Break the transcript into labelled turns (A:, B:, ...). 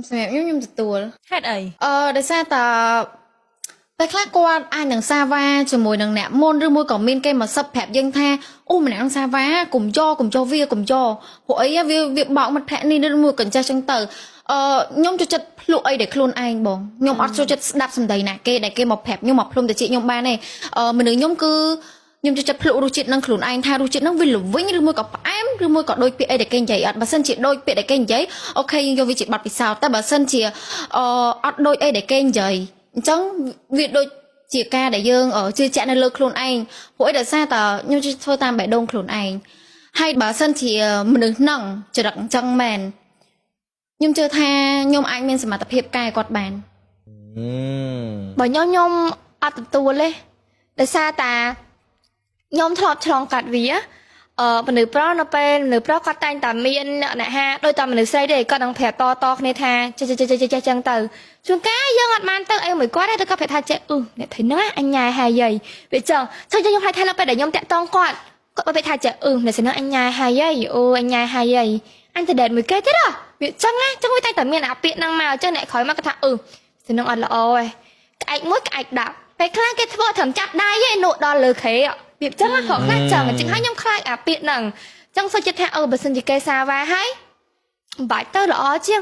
A: សម្រាប់ខ្ញុំទទួល
B: ហេតុអី
A: ដោយសារតែតែខ្លះគាត់អាចនឹងសាវ៉ាជាមួយនឹងអ្នកមុនឬមួយក៏មានគេមកសឹបប្រាប់យើងថាអូម្នាក់នឹងសាវ៉ាកុំយកវាកុំយកព្រោះអីវាបោកមិត្តភក្តិនេះឬមួយកញ្ចេះចឹងទៅខ្ញុំចូលចិត្តភ្លក់អីដែលខ្លួនឯងបងខ្ញុំអត់ចូលចិត្តស្ដាប់សម្ដីណាគេដែលគេមកប្រាប់ខ្ញុំមកភ្លុំតិចខ្ញុំបានទេមនុស្សខ្ញុំគឺខ្ញុំចូលចិត្តភ្លក់រសជាតិនឹងខ្លួនឯងថារសជាតិនឹងវាល្វីងឬមួយក៏ផ្អែមឬមួយក៏ដូចពាក្យអីដែលគេនិយាយអត់បើសិនជាដូចពាក្យដែលគេនិយាយអូខេយើងយកវាជាប័ណ្ណពិសោធន៍តែបើសិនជាអត់ដូចអីដែលគេនិយាយអញ្ចឹងវាដូចជាការដែលយើងជឿជាក់នៅលើខ្លួនឯងព្រោះអីដោយសារតែខ្ញុំជឿធ្វើតាមបេះដូងខ្លួនឯងហើយបើសិនជាមនុស្សនឹងចរិតអញ្ចឹងមែនខ្ញុំជឿថាខ្ញុំអាចមានសមត្ថភាពកែគាត់បាន
C: បើខ្ញុំអត់ទទួលទេដោយសារតាខ្ញុំធ្លាប់ឆ្លងកាត់វាមនុស្សប្រុសនៅពេលមនុស្សប្រុសគាត់តែងតែមានអ្នកហាដោយតែមនុស្សស្រីទេគាត់នឹងប្រាប់តគ្នាថាចេះចឹងទៅជួនកាលយើងអត់បានទៅអីមួយគាត់ទេទៅគាត់ប្រាប់ថាចេះអ្នកថៃហ្នឹងអញញ៉ែហើយវាចឹងខ្ញុំផ្លែថានៅពេលដែលខ្ញុំតាក់តងគាត់ប្រាប់ថាចេះអ្នកស្រីហ្នឹងអញញ៉ែហើយអូអញញ៉ែហើយអញទៅដេតមួយគេទៀតវាចឹងណាចឹងវាតែតែមានអាពាក្យហ្នឹងមកចឹងអ្នកក្រោយមកគាត់ថាស្រីហ្នឹងអត់ល្អទេក្អែកមួយក្អែកដាក់ពេលខ្លះគេធ្វើត្រឹមចាប់ដៃឯនោះដល់លើខេវាចឹងហ៎ខ្លះចឹងហើយខ្ញុំខ្លាចអាពាក្យហ្នឹងចឹងសុខចិត្តថាបើសិនជាគេសាវ៉ាហើយបាច់ទៅល្អជាង